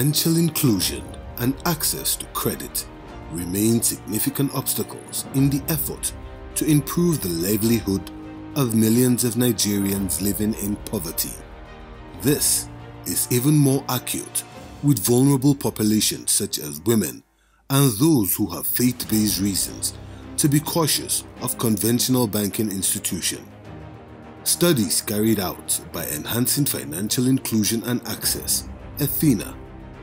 financial inclusion and access to credit remain significant obstacles in the effort to improve the livelihood of millions of Nigerians living in poverty. This is even more acute with vulnerable populations such as women and those who have faith-based reasons to be cautious of conventional banking institutions. Studies carried out by Enhancing Financial Inclusion and Access, Athena,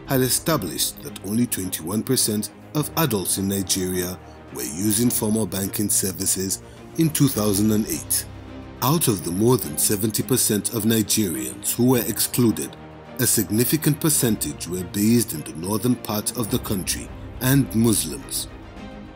had established that only 21% of adults in Nigeria were using formal banking services in 2008. Out of the more than 70% of Nigerians who were excluded, a significant percentage were based in the northern part of the country and Muslims.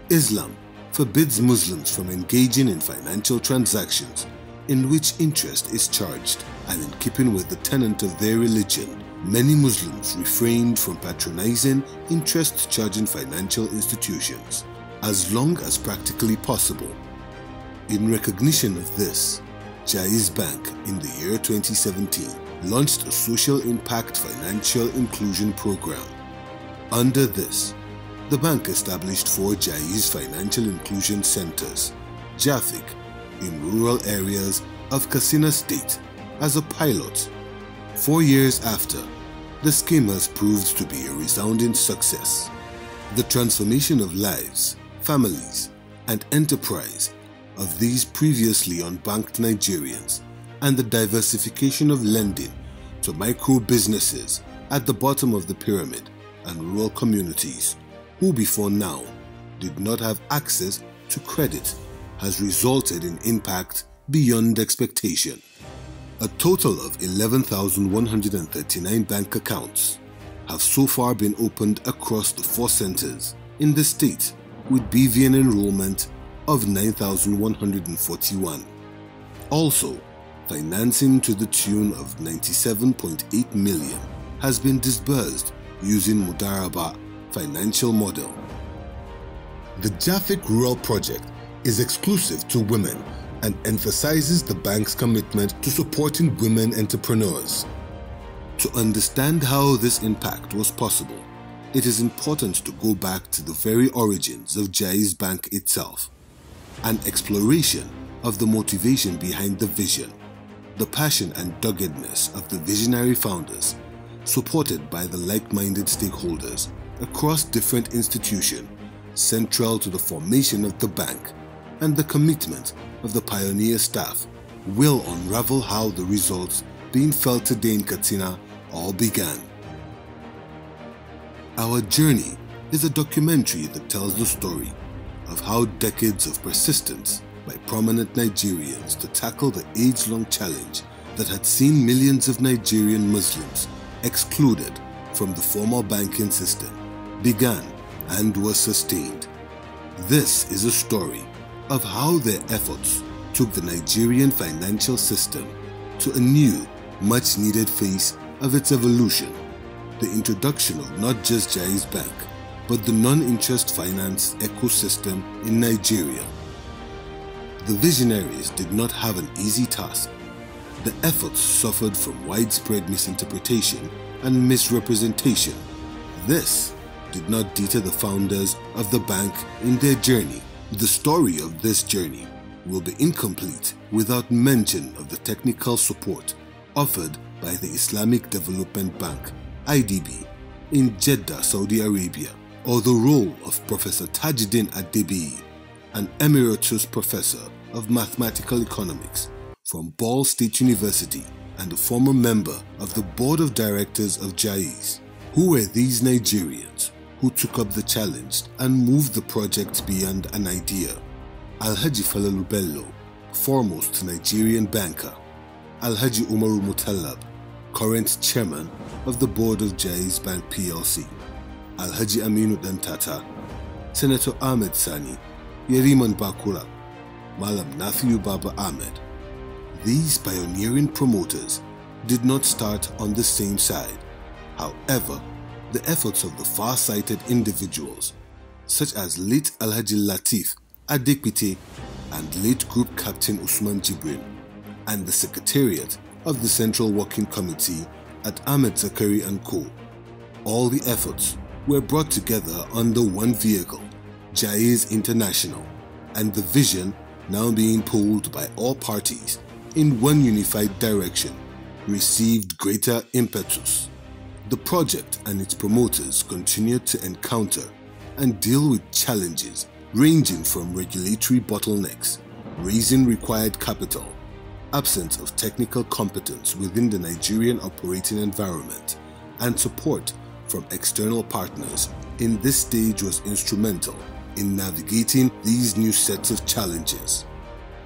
Islam forbids Muslims from engaging in financial transactions in which interest is charged, and in keeping with the tenet of their religion, many Muslims refrained from patronizing interest-charging financial institutions as long as practically possible. In recognition of this, JAIZ Bank in the year 2017 launched a Social Impact Financial Inclusion Program. Under this, the bank established 4 JAIZ Financial Inclusion Centers, JAFIC, in rural areas of Katsina State as a pilot. 4 years after, the scheme has proved to be a resounding success. The transformation of lives, families, and enterprise of these previously unbanked Nigerians and the diversification of lending to micro-businesses at the bottom of the pyramid and rural communities who before now did not have access to credit has resulted in impact beyond expectation. A total of 11,139 bank accounts have so far been opened across the 4 centers in the state, with BVN enrollment of 9,141. Also, financing to the tune of 97.8 million has been disbursed using Mudaraba financial model. The JAFIC Rural Project is exclusive to women and emphasizes the bank's commitment to supporting women entrepreneurs. To understand how this impact was possible, it is important to go back to the very origins of JAIZ Bank itself, an exploration of the motivation behind the vision, the passion and doggedness of the visionary founders, supported by the like-minded stakeholders across different institutions central to the formation of the bank, and the commitment of the pioneer staff will unravel how the results being felt today in Katsina all began. Our journey is a documentary that tells the story of how decades of persistence by prominent Nigerians to tackle the age-long challenge that had seen millions of Nigerian Muslims excluded from the formal banking system began and was sustained. This is a story of how their efforts took the Nigerian financial system to a new, much-needed phase of its evolution, the introduction of not just JAIZ Bank, but the non-interest finance ecosystem in Nigeria. The visionaries did not have an easy task. The efforts suffered from widespread misinterpretation and misrepresentation. This did not deter the founders of the bank in their journey. The story of this journey will be incomplete without mention of the technical support offered by the Islamic Development Bank (IDB) in Jeddah, Saudi Arabia, or the role of Professor Tajuddin Adebiyi, an emeritus professor of mathematical economics from Ball State University and a former member of the board of directors of JAIZ. Who were these Nigerians who took up the challenge and moved the project beyond an idea? Alhaji Falalu Bello, foremost Nigerian banker; Alhaji Umaru Mutallab, current chairman of the board of JAIZ Bank PLC; Alhaji Aminu Dantata, Senator Ahmed Sani, Yeriman Bakura, Malam Nafiu Baba Ahmed. These pioneering promoters did not start on the same side. However, the efforts of the far-sighted individuals, such as late Alhaji Latif Adekwite and late Group Captain Usman Jibrin, and the Secretariat of the Central Working Committee at Ahmed Zakari & Co., All the efforts were brought together under one vehicle, JAIZ International, and the vision, now being pulled by all parties in one unified direction, received greater impetus. The project and its promoters continued to encounter and deal with challenges ranging from regulatory bottlenecks, raising required capital, absence of technical competence within the Nigerian operating environment, and support from external partners in this stage was instrumental in navigating these new sets of challenges.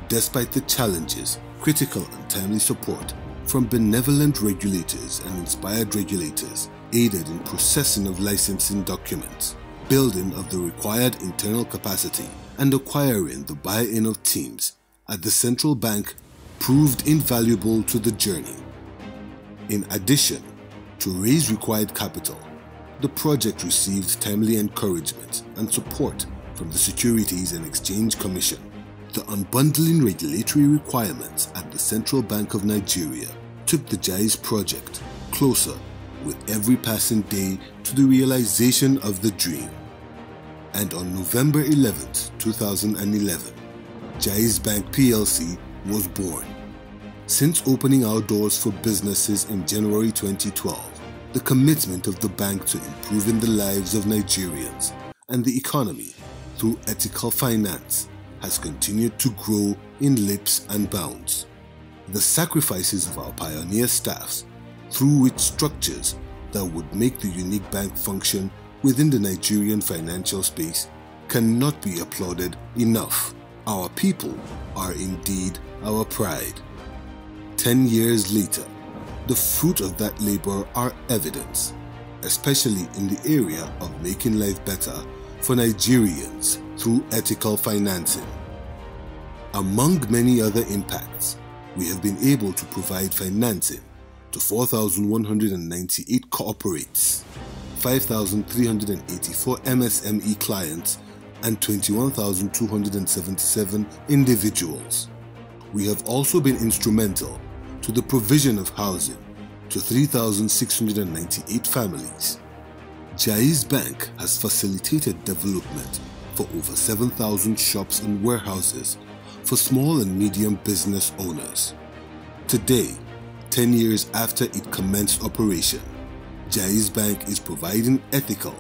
Despite the challenges, critical and timely support from benevolent regulators and inspired regulators aided in processing of licensing documents, building of the required internal capacity, and acquiring the buy-in of teams at the central bank proved invaluable to the journey. In addition, to raise required capital, the project received timely encouragement and support from the Securities and Exchange Commission. The unbundling regulatory requirements at the Central Bank of Nigeria took the JAIZ project closer with every passing day to the realization of the dream. And on November 11, 2011, JAIZ Bank PLC was born. Since opening our doors for businesses in January 2012, the commitment of the bank to improving the lives of Nigerians and the economy through ethical finance has continued to grow in leaps and bounds. The sacrifices of our pioneer staffs, through which structures that would make the unique bank function within the Nigerian financial space, cannot be applauded enough. Our people are indeed our pride. 10 years later, the fruit of that labor are evidence, especially in the area of making life better for Nigerians through ethical financing. Among many other impacts, we have been able to provide financing to 4,198 corporates, 5,384 MSME clients, and 21,277 individuals. We have also been instrumental to the provision of housing to 3,698 families. JAIZ Bank has facilitated development for over 7,000 shops and warehouses for small and medium business owners. Today, 10 years after it commenced operation, JAIZ Bank is providing ethical,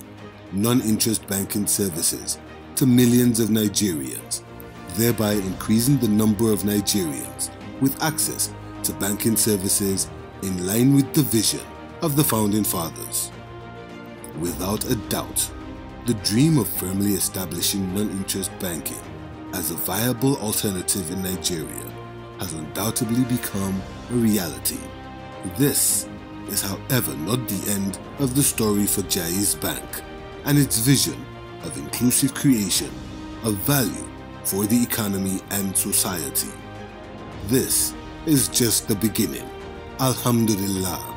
non-interest banking services to millions of Nigerians, thereby increasing the number of Nigerians with access to banking services in line with the vision of the Founding Fathers. Without a doubt, the dream of firmly establishing non-interest banking as a viable alternative in Nigeria has undoubtedly become a reality. This is, however, not the end of the story for JAIZ Bank and its vision of inclusive creation of value for the economy and society. This is just the beginning. Alhamdulillah.